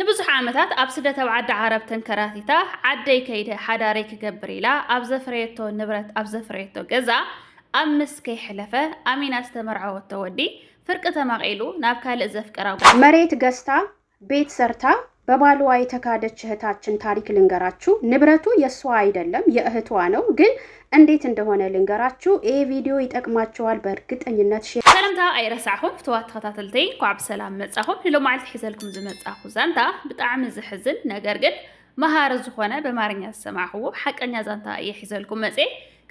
ንብዙሕ ዓመታት ኣብ ስደት ኣብ ዓዲ ዓረብ ተንከራቲታ ዓደይ ከይደ ሓዳረይ ክገብር ኢላ ኣብ ዘፍረየቶ ንብረት ኣብ ዘፍረየቶ ገዛ ኣብ ምስ ከይሕለፈ ኣሚና ዝተመርዓወቶ ወዲ ፍርቂ ተማቂሉ ናብ ካልእ ዘፍቀራ መሬት ገዝታ ቤት ሰርታ በባልዋ የተካደች እህታችን ታሪክ ልንገራችሁ። ንብረቱ የሷ አይደለም የእህቷ ነው፣ ግን እንዴት እንደሆነ ልንገራችሁ። ይሄ ቪዲዮ ይጠቅማችኋል በእርግጠኝነት። ሰላምታ አይረሳኹም ፍትዋት ተከታተልተይ ኳብ ሰላም መጻኹም ሄሎ ማለት ሒዘልኩም ዝመጻኹ ዛንታ ብጣዕሚ ዝሕዝን ነገር ግን መሃር ዝኾነ በማርኛ ዝሰማዕኽዎ ሓቀኛ ዛንታ ይሒዘልኩም መጽ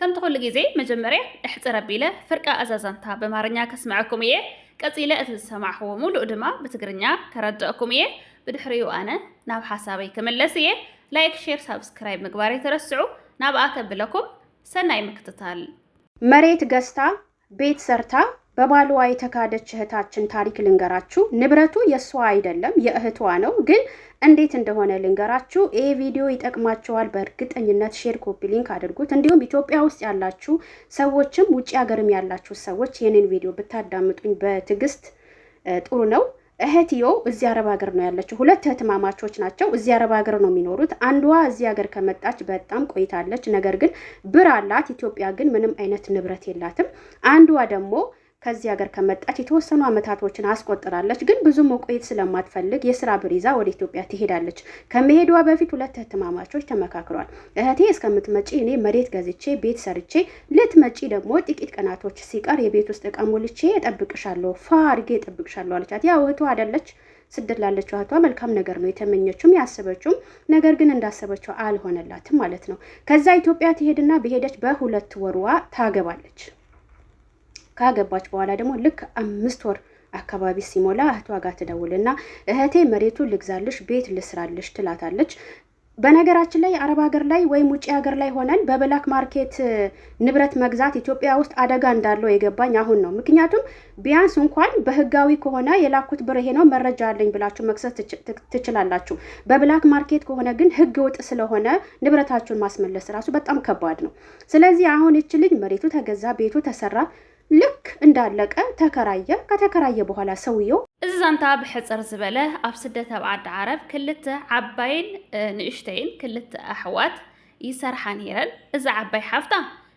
ከም ትኩሉ ግዜ መጀመርያ እሕጽረ ቢለ ፍርቃ አዛዛንታ በማርኛ ከስማዕኩም እየ ቀጺለ እቲ ዝሰማዕኽዎ ሙሉእ ድማ ብትግርኛ ከረድአኩም እየ ብድሕሪኡ ኣነ ናብ ሓሳበይ ክምለስ እየ ላይክ ሼር ሳብስክራይብ ምግባር የተረስዑ ናብ አከብለኩም ሰናይ ምክትታል። መሬት ገዝታ ቤት ሰርታ በባልዋ የተካደች እህታችን ታሪክ ልንገራችሁ። ንብረቱ የሷ አይደለም የእህቷ ነው፣ ግን እንዴት እንደሆነ ልንገራችሁ። ይሄ ቪዲዮ ይጠቅማችኋል በእርግጠኝነት። ሼር ኮፒ ሊንክ አድርጉት። እንዲሁም ኢትዮጵያ ውስጥ ያላችሁ ሰዎችም ውጪ ሀገርም ያላችሁ ሰዎች ይህንን ቪዲዮ ብታዳምጡኝ በትዕግስት ጥሩ ነው። እህትዮ እዚህ አረብ ሀገር ነው ያለችው። ሁለት እህትማማቾች ናቸው። እዚህ አረብ ሀገር ነው የሚኖሩት። አንዷ እዚህ ሀገር ከመጣች በጣም ቆይታለች። ነገር ግን ብር አላት። ኢትዮጵያ ግን ምንም አይነት ንብረት የላትም። አንዷ ደግሞ ከዚህ ሀገር ከመጣች የተወሰኑ አመታቶችን አስቆጥራለች። ግን ብዙ መቆየት ስለማትፈልግ የስራ ብር ይዛ ወደ ኢትዮጵያ ትሄዳለች። ከመሄዷ በፊት ሁለት እህትማማቾች ተመካክሯል። እህቴ እስከምትመጪ እኔ መሬት ገዝቼ ቤት ሰርቼ ልትመጪ ደግሞ ጥቂት ቀናቶች ሲቀር የቤት ውስጥ እቃ ሞልቼ እጠብቅሻለሁ፣ ፋርጌ እጠብቅሻለሁ አለቻት። ያው እህቷ አይደለች ስደት ላለችው እህቷ መልካም ነገር ነው የተመኘችውም ያሰበችውም። ነገር ግን እንዳሰበችው አልሆነላትም ማለት ነው። ከዛ ኢትዮጵያ ትሄድና በሄደች በሁለት ወርዋ ታገባለች። ካገባች በኋላ ደግሞ ልክ 5 ወር አካባቢ ሲሞላ እህቷ ጋር ትደውልና እህቴ መሬቱን ልግዛልሽ ቤት ልስራልሽ ትላታለች። በነገራችን ላይ አረብ ሀገር ላይ ወይም ውጪ ሀገር ላይ ሆነን በብላክ ማርኬት ንብረት መግዛት ኢትዮጵያ ውስጥ አደጋ እንዳለው የገባኝ አሁን ነው። ምክንያቱም ቢያንስ እንኳን በህጋዊ ከሆነ የላኩት ብር ይሄ ነው መረጃ አለኝ ብላችሁ መክሰስ ትችላላችሁ። በብላክ ማርኬት ከሆነ ግን ህግ ወጥ ስለሆነ ንብረታችሁን ማስመለስ ራሱ በጣም ከባድ ነው። ስለዚህ አሁን እቺ ልጅ መሬቱ ተገዛ፣ ቤቱ ተሰራ፣ ልክ እንዳለቀ ተከራየ። ከተከራየ በኋላ ሰውየው እዚ ዛንታ ብሕፅር ዝበለ ኣብ ስደት ኣብ ዓዲ ዓረብ ክልተ ዓባይን ንእሽተይን ክልተ ኣሕዋት ይሰርሓ ነይረን። እዚ ዓባይ ሓፍታ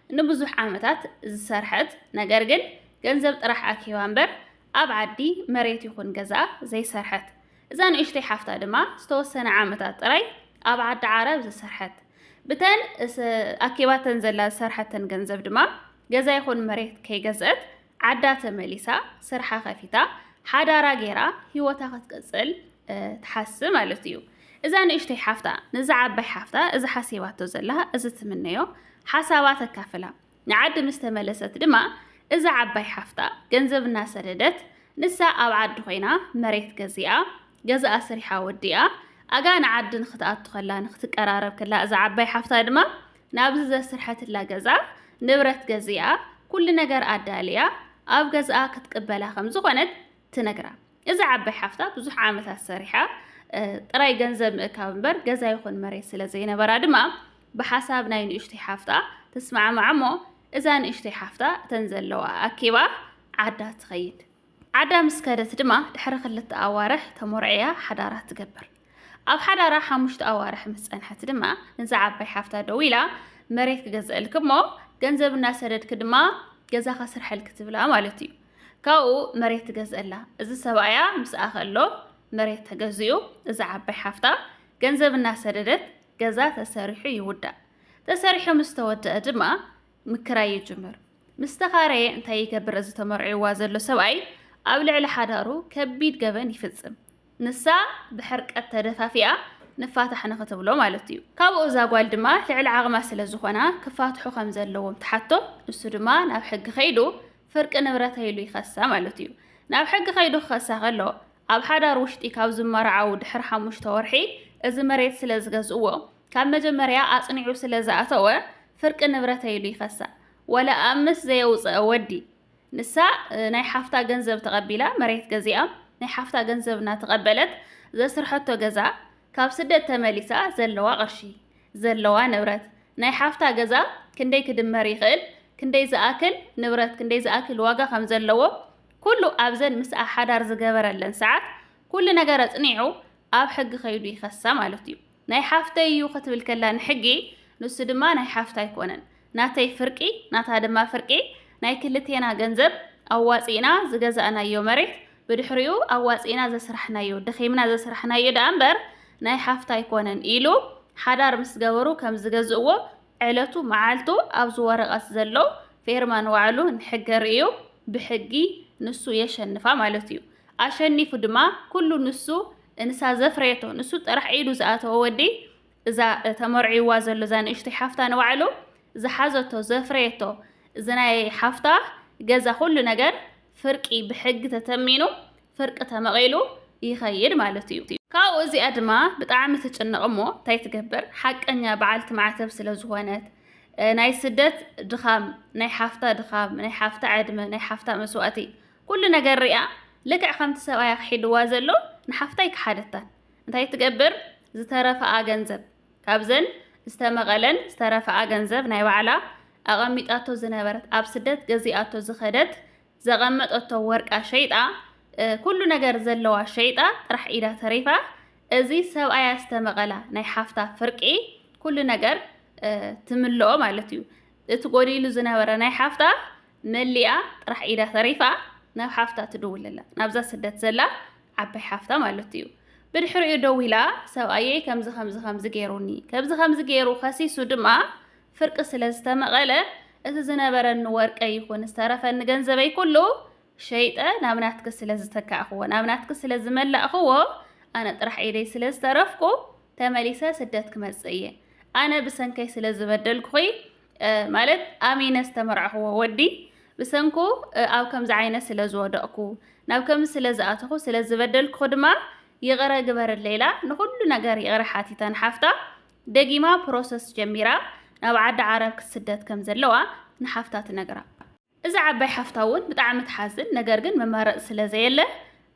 ንብዙሕ ዓመታት ዝሰርሐት ነገር ግን ገንዘብ ጥራሕ ኣኪባ እምበር ኣብ ዓዲ መሬት ይኹን ገዛ ዘይሰርሐት፣ እዛ ንእሽተይ ሓፍታ ድማ ዝተወሰነ ዓመታት ጥራይ ኣብ ዓዲ ዓረብ ዝሰርሐት ብተን ኣኪባተን ዘላ ዝሰርሐተን ገንዘብ ድማ ገዛ ይኹን መሬት ከይገዝአት ዓዳ ተመሊሳ ስርሓ ከፊታ ሓዳራ ጌራ ህይወታ ክትቀፅል ትሓስብ ማለት እዩ። እዛ ንእሽተይ ሓፍታ ነዛ ዓባይ ሓፍታ እዚ ሓሲባቶ ዘላ እዚ ትምነዮ ሓሳባ ተካፍላ ንዓዲ ምስ ተመለሰት ድማ እዛ ዓባይ ሓፍታ ገንዘብ እናሰደደት ንሳ ኣብ ዓዲ ኮይና መሬት ገዚኣ ገዛኣ ስሪሓ ወዲኣ ኣጋ ንዓዲ ንክትኣቱ ከላ ንክትቀራረብ ከላ እዛ ዓባይ ሓፍታ ድማ ናብዚ ዘስርሐትላ ገዛ ንብረት ገዚኣ ኩሉ ነገር ኣዳልያ ኣብ ገዝኣ ክትቅበላ ከም ዝኾነት ትነግራ። እዚ ዓባይ ሓፍታ ብዙሕ ዓመታት ሰሪሓ ጥራይ ገንዘብ ምእካብ እምበር ገዛ ይኹን መሬት ስለ ዘይነበራ ድማ ብሓሳብ ናይ ንእሽተይ ሓፍታ ትስማዕማዕ እሞ እዛ ንእሽተይ ሓፍታ እተን ዘለዋ ኣኪባ ዓዳ ትኸይድ። ዓዳ ምስ ከደት ድማ ድሕሪ 2 ኣዋርሕ ተሞርዕያ ሓዳራ ትገብር። ኣብ ሓዳራ 5 ኣዋርሕ ምስ ፀንሐት ድማ ነዛ ዓባይ ሓፍታ ደው ኢላ መሬት ክገዝአልክ እሞ ገንዘብ እናሰደድክ ድማ ገዛ ከስርሐልክ ትብላ ማለት እዩ። ካብኡ መሬት ትገዝአላ። እዚ ሰብኣያ ምስ ኣኸሎ መሬት ተገዚኡ እዚ ዓባይ ሓፍታ ገንዘብ እናሰደደት ገዛ ተሰሪሑ ይውዳእ። ተሰሪሑ ምስ ተወድአ ድማ ምክራይ ይጅምር። ምስ ተኻረየ እንታይ ይገብር እዚ ተመርዒዋ ዘሎ ሰብኣይ ኣብ ልዕሊ ሓዳሩ ከቢድ ገበን ይፍፅም። ንሳ ብሕርቀት ተደፋፊኣ ንፋታሕ ንኽትብሎ ማለት እዩ። ካብኡ እዛ ጓል ድማ ልዕሊ ዓቕማ ስለ ዝኾና ክፋትሑ ከም ዘለዎም ትሓቶ፣ ንሱ ድማ ናብ ሕጊ ከይዱ ፍርቂ ንብረት ኢሉ ይኸሳ ማለት እዩ። ናብ ሕጊ ከይዱ ክኸሳ ከሎ ኣብ ሓዳር ውሽጢ ካብ ዝመርዓው ድሕሪ 5 ወርሒ እዚ መሬት ስለ ዝገዝእዎ ካብ መጀመርያ ኣጽኒዑ ስለ ዝኣተወ ፍርቂ ንብረት ኢሉ ይኸሳ። ወላ ኣምስ ዘየውፅአ ወዲ ንሳ ናይ ሓፍታ ገንዘብ ተቐቢላ መሬት ገዚኣ ናይ ሓፍታ ገንዘብ እናተቐበለት ዘስርሐቶ ገዛ ካብ ስደት ተመሊሳ ዘለዋ ቅርሺ ዘለዋ ንብረት ናይ ሓፍታ ገዛ ክንደይ ክድመር ይኽእል ክንደይ ዝኣክል ንብረት ክንደይ ዝኣክል ዋጋ ከም ዘለዎ ኩሉ ኣብዘን ምስ ሓዳር ዝገበረለን ሰዓት ኩሉ ነገር ኣጽኒዑ ኣብ ሕጊ ኸይዱ ይኸሳ ማለት እዩ ናይ ሓፍተይ እዩ ክትብል ከላ ንሕጊ ንሱ ድማ ናይ ሓፍታ ኣይኮነን ናተይ ፍርቂ ናታ ድማ ፍርቂ ናይ ክልቴና ገንዘብ ኣዋፂና ዝገዛእናዮ መሬት ብድሕሪኡ ኣዋፂና ዘስራሕናዮ ደኺምና ዘስራሕናዮ ዳ እምበር ናይ ሓፍታ ኣይኮነን ኢሉ ሓዳር ምስ ገበሩ ከም ዝገዝእዎ ዕለቱ መዓልቱ ኣብ ዝወረቐት ዘሎ ፌርማ ንዋዕሉ ንሕገር እዩ ብሕጊ ንሱ የሸንፋ ማለት እዩ ኣሸኒፉ ድማ ኩሉ ንሱ እንሳ ዘፍረየቶ ንሱ ጥራሕ ኢሉ ዝኣተወ ወዲ እዛ ተመርዒዋ ዘሎ ዛ ንእሽተይ ሓፍታ ንዋዕሉ ዝሓዘቶ ዘፍረየቶ እዚ ናይ ሓፍታ ገዛ ኩሉ ነገር ፍርቂ ብሕጊ ተተሚኑ ፍርቂ ተመቒሉ ይኸይድ ማለት እዩ ካብኡ እዚኣ ድማ ብጣዕሚ ትጭነቕ እሞ እንታይ ትገብር ሓቀኛ በዓልቲ ማዕተብ ስለ ዝኾነት ናይ ስደት ድኻም ናይ ሓፍታ ድኻም ናይ ሓፍታ ዕድመ ናይ ሓፍታ መስዋእቲ ኩሉ ነገር ሪኣ ልክዕ ከምቲ ሰብኣያ ክሒድዋ ዘሎ ንሓፍታ ይክሓደታን እንታይ ትገብር ዝተረፈኣ ገንዘብ ካብዘን ዝተመቐለን ዝተረፈኣ ገንዘብ ናይ ባዕላ ኣቐሚጣቶ ዝነበረት ኣብ ስደት ገዚኣቶ ዝኸደት ዘቐመጠቶ ወርቃ ሸይጣ ኩሉ ነገር ዘለዋ ሸይጣ ጥራሕ ኢዳ ተሪፋ እዚ ሰብኣያ ዝተመቐላ ናይ ሓፍታ ፍርቂ ኩሉ ነገር ትምልኦ ማለት እዩ እቲ ጎዲሉ ዝነበረ ናይ ሓፍታ መሊኣ ጥራሕ ኢዳ ተሪፋ ናብ ሓፍታ ትድውለላ ናብዛ ስደት ዘላ ዓባይ ሓፍታ ማለት እዩ ብድሕሪኡ ደው ኢላ ሰብኣየይ ከምዚ ገይሩኒ ከምዚ ገይሩ ከሲሱ ድማ ፍርቂ ስለ ዝተመቐለ እቲ ዝነበረኒ ወርቀይ ይኹን ዝተረፈኒ ገንዘበይ ኩሉ ሸይጠ ናብ ናትክ ስለ ዝተካእኽዎ ናብ ናትክ ስለ ዝመላእኽዎ ኣነ ጥራሕ ኢደይ ስለ ዝተረፍኩ ተመሊሰ ስደት ክመጽእ እየ ኣነ ብሰንከይ ስለ ዝበደልኩ ማለት ኣሚነ ዝተመርዐኽዎ ወዲ ብሰንኩ ኣብ ከምዚ ዓይነት ስለ ዝወደቕኩ ናብ ከምዚ ስለ ዝኣተኹ ስለ ዝበደልኩ ድማ ይቕረ ግበረለይ ኢላ ንኩሉ ነገር ይቕረ ሓቲታ ንሓፍታ ደጊማ ፕሮሰስ ጀሚራ ናብ ዓዲ ዓረብ ክትስደት ከም ዘለዋ ንሓፍታ ትነግራ እዛ ዓባይ ሓፍታ እውን ብጣዕሚ ትሓዝን ነገር ግን መማረፂ ስለ ዘየለ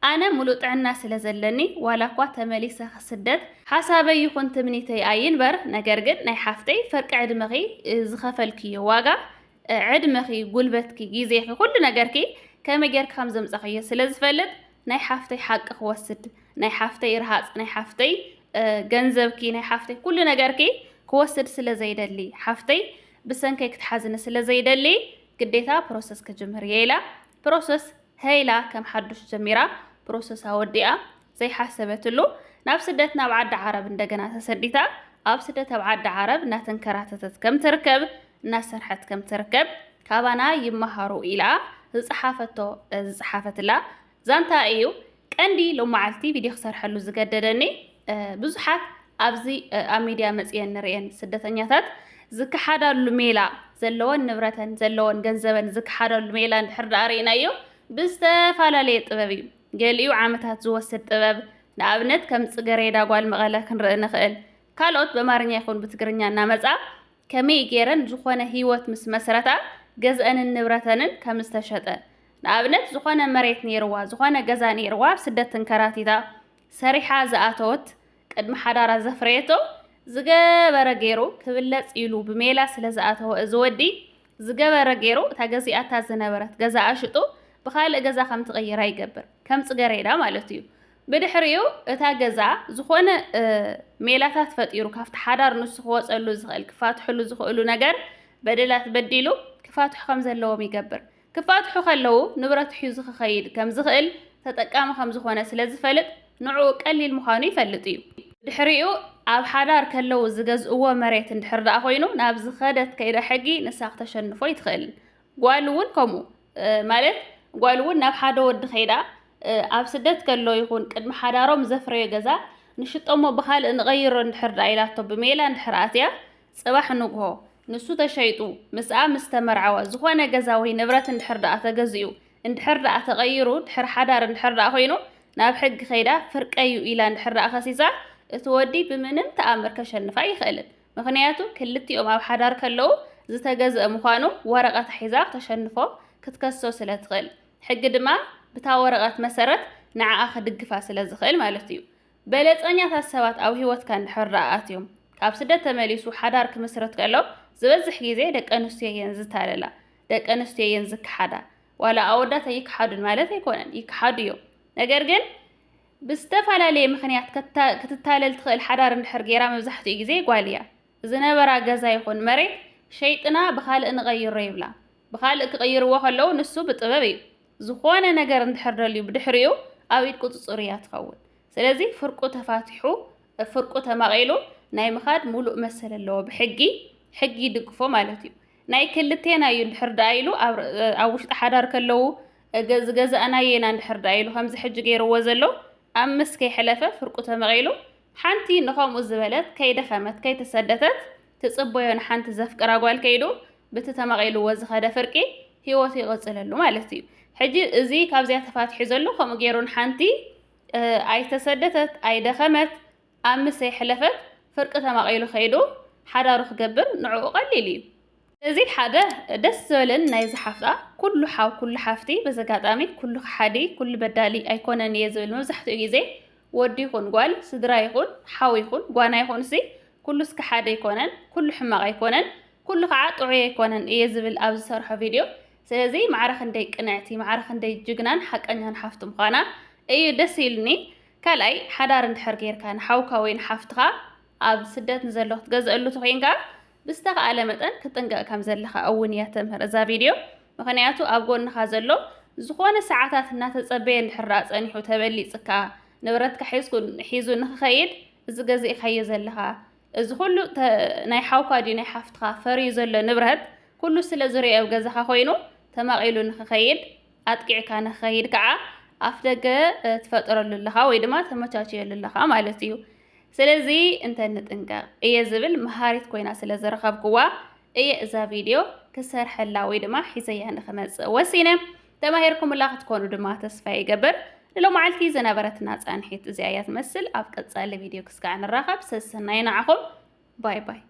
ኣነ ሙሉእ ጥዕና ስለ ዘለኒ ዋላ እኳ ተመሊሰ ክስደት ሓሳበይ ይኹን ትምኒተይ ኣይንበር ነገር ግን ናይ ሓፍተይ ፍርቂ ዕድመኺ ዝኸፈልክዮ ዋጋ ዕድመኺ ጉልበትኪ ግዜኺ ኩሉ ነገርኪ ከመይ ጌርካ ከም ዘምፀኽዮ ስለ ዝፈልጥ ናይ ሓፍተይ ሓቂ ክወስድ ናይ ሓፍተይ ርሃፅ ናይ ሓፍተይ ገንዘብኪ ናይ ሓፍተይ ኩሉ ነገርኪ ክወስድ ስለ ዘይደሊ ሓፍተይ ብሰንከይ ክትሓዝኒ ስለ ዘይደሊ ግዴታ ፕሮሰስ ክጅምር እየ ኢላ ፕሮሰስ ሄይላ ከም ሓዱሽ ጀሚራ ፕሮሰስ ኣወዲኣ ዘይሓሰበትሉ ናብ ስደት ናብ ዓዲ ዓረብ እንደገና ተሰዲታ ኣብ ስደት ኣብ ዓዲ ዓረብ እናተንከራተተት ከም ትርከብ እናሰርሐት ከም ትርከብ ካባና ይመሃሩ ኢላ ዝፅሓፈትላ ዛንታ እዩ ቀንዲ ሎማዓልቲ ቪድዮ ክሰርሐሉ ዝገደደኒ ብዙሓት ኣብዚ ኣብ ሚድያ መፅየን ንሪአን ስደተኛታት ዝክሓዳሉ ሜላ ዘለወን ንብረተን ዘለወን ገንዘበን ዝክሓዳሉ ሜላ እንድሕር ዳ ርኢናዮ ብዝተፈላለየ ጥበብ እዩ ገሊኡ ዓመታት ዝወስድ ጥበብ ንኣብነት ከም ፅገሬዳ ጓል መቐለ ክንርኢ ንኽእል ካልኦት በአማርኛ ይኹን ብትግርኛ እናመፃ ከመይ ገይረን ዝኾነ ሂወት ምስ መስረታ ገዝአንን ንብረተንን ከም ዝተሸጠ ንኣብነት ዝኾነ መሬት ነይርዋ ዝኾነ ገዛ ነይርዋ ኣብ ስደት ተንከራቲታ ሰሪሓ ዝኣተወት ቅድሚ ሓዳራ ዘፍረየቶ ዝገበረ ገይሩ ክብለፅ ኢሉ ብሜላ ስለ ዝኣተወ እዚ ወዲ ዝገበረ ገይሩ እታ ገዚኣታ ዝነበረት ገዛ ኣሽጡ ብኻልእ ገዛ ከም ትቕይራ ይገብር ከም ፅገሬዳ ማለት እዩ ብድሕሪኡ እታ ገዛ ዝኾነ ሜላታት ፈጢሩ ካብቲ ሓዳር ንሱ ክወፀሉ ዝኽእል ክፋትሕሉ ዝኽእሉ ነገር በደላት በዲሉ ክፋትሑ ከም ዘለዎም ይገብር ክፋትሑ ከለዉ ንብረት ሒዙ ክኸይድ ከም ዝኽእል ተጠቃሚ ከም ዝኾነ ስለ ዝፈልጥ ንዕኡ ቀሊል ምዃኑ ይፈልጥ እዩ ድሕሪኡ ኣብ ሓዳር ከለዉ ዝገዝእዎ መሬት እንድሕር ደኣ ኮይኑ ናብ ዝኸደት ከይደ ሕጊ ንሳ ክተሸንፎ ይትኽእል ጓል እውን ከምኡ ማለት ጓል እውን ናብ ሓደ ወዲ ኸይዳ ኣብ ስደት ከሎ ይኹን ቅድሚ ሓዳሮም ዘፍረዮ ገዛ ንሽጦሞ ብኻልእ ንቐይሮ እንድሕር ደኣ ኢላቶ ብሜላ እንድሕር ኣትያ ፅባሕ ንግሆ ንሱ ተሸይጡ ምስኣ ምስ ተመርዓወ ዝኾነ ገዛ ወይ ንብረት እንድሕር ደኣ ተገዚኡ እንድሕር ደኣ ተቐይሩ ድሕር ሓዳር እንድሕር ደኣ ኮይኑ ናብ ሕጊ ኸይዳ ፍርቀዩ ኢላ እንድሕር ደኣ ኸሲሳ እቲ ወዲ ብምንም ተኣምር ከሸንፋ ይኽእልን ምክንያቱ ክልቲኦም ኣብ ሓዳር ከለዉ ዝተገዝአ ምዃኑ ወረቐት ሒዛ ተሸንፎ ክትከሶ ስለ ትኽእል ሕጊ ድማ ብታ ወረቐት መሰረት ንዓኣ ክድግፋ ስለ ዝኽእል ማለት እዩ በለፀኛታት ሰባት ኣብ ሂወትካ እንድሕር ደኣ ኣትዮም ካብ ስደት ተመሊሱ ሓዳር ክምስረት ከሎ ዝበዝሕ ግዜ ደቂ ኣንስትዮ እየን ዝታለላ ደቂ ኣንስትዮ እየን ዝክሓዳ ዋላ ኣወዳት ኣይክሓዱን ማለት ኣይኮነን ይክሓዱ እዮም ነገር ግን ብዝተፈላለየ ምክንያት ክትታለል ትኽእል ሓዳር እንድሕር ጌራ መብዛሕትኡ ግዜ ጓል እያ ዝነበራ ገዛ ይኹን መሬት ሸይጥና ብኻልእ ንቐይሮ ይብላ ብኻልእ ክቕይርዎ ከለዉ ንሱ ብጥበብ እዩ ዝኾነ ነገር እንድሕር ደልዩ ብድሕሪኡ ኣብ ኢድ ቁፅፅር እያ ትኸውን ስለዚ ፍርቁ ተፋቲሑ ፍርቁ ተመቒሉ ናይ ምኻድ ሙሉእ መሰል ኣለዎ ብሕጊ ሕጊ ይድግፎ ማለት እዩ ናይ ክልቴና እዩ እንድሕር ዳ ኢሉ ኣብ ውሽጢ ሓዳር ከለዉ ዝገዛእናየና እንድሕር ዳ ኢሉ ከምዚ ሕጂ ገይርዎ ዘሎ ኣብ ምስ ከይሕለፈ ፍርቁ ተመቒሉ ሓንቲ ንኸምኡ ዝበለት ከይደኸመት ከይተሰደተት ትጽበዮ ንሓንቲ ዘፍቅራ ጓል ከይዱ በቲ ተመቒልዎ ዝኸደ ፍርቂ ህይወቱ ይቕፅለሉ ማለት እዩ ሕጂ እዚ ካብዚያ ተፋትሑ ዘሎ ከምኡ ገይሩ ንሓንቲ ኣይተሰደተት ኣይደኸመት ኣብ ምስ ዘይሕለፈት ፍርቂ ተመቒሉ ከይዱ ሓዳሩ ክገብር ንዕኡ ቀሊል እዩ እዚ ሓደ ደስ ዝበለን ናይ ዝሓፍታ ኩሉ ሓው ኩሉ ሓፍቲ በዘጋጣሚ ኩሉ ሓዲ ኩሉ በዳሊ ኣይኮነን እየ ዝብል መብዛሕትኡ ግዜ ወዲ ይኹን ጓል ስድራ ይኹን ሓው ይኹን ጓና ይኹን ሲ ኩሉ እስከ ሓደ ይኮነን ኩሉ ሕማቕ ኣይኮነን ኩሉ ከዓ ጥዑይ ኣይኮነን እየ ዝብል ኣብ ዝሰርሖ ቪድዮ ስለዚ ማዕረኽ እንደይ ቅንዕቲ ማዕረኽ እንደይ ጅግናን ሓቀኛን ሓፍቲ ምዃና እዩ ደስ ይብልኒ ካልኣይ ሓዳር እንድሕር ጌርካ ንሓውካ ወይ ንሓፍትኻ ኣብ ስደት ንዘሎ ክትገዝአሉ ተኮይንካ ብዝተኸኣለ መጠን ክጥንቀቕ ከም ዘለኻ እውን እያ ተምህር እዛ ቪድዮ ምክንያቱ ኣብ ጎንኻ ዘሎ ዝኾነ ሰዓታት እናተፀበየ እንድሕር ፀኒሑ ተበሊፅካ ንብረትካ ሒዙ ንክኸይድ እዚ ገዚእኻዮ ዘለኻ እዚ ኩሉ ናይ ሓውካ ድዩ ናይ ሓፍትኻ ፈርዩ ዘሎ ንብረት ኩሉ ስለ ዝሪኦ ኣብ ገዛኻ ኮይኑ ተመቒሉ ንክኸይድ ኣጥቂዕካ ንክኸይድ ከዓ ኣፍ ደገ ትፈጥረሉ ኣለኻ ወይ ድማ ተመቻችየሉ ኣለኻ ማለት እዩ ስለዚ እንተንጥንቀቕ እየ ዝብል መሃሪት ኮይና ስለ ዝረኸብክዋ እየ እዛ ቪድዮ ክሰርሐላ ወይ ድማ ሒዘያ ንክመፅእ ወሲነ ተማሂርኩምላ ክትኮኑ ድማ ተስፋ ይገብር ንሎመዓልቲ ዝነበረትና ፃንሒት እዚኣ እያ ትመስል ኣብ ቀፃሊ ቪድዮ ክስካዕ ንራኸብ ሰሰናይ ንዓኹም ባይ ባይ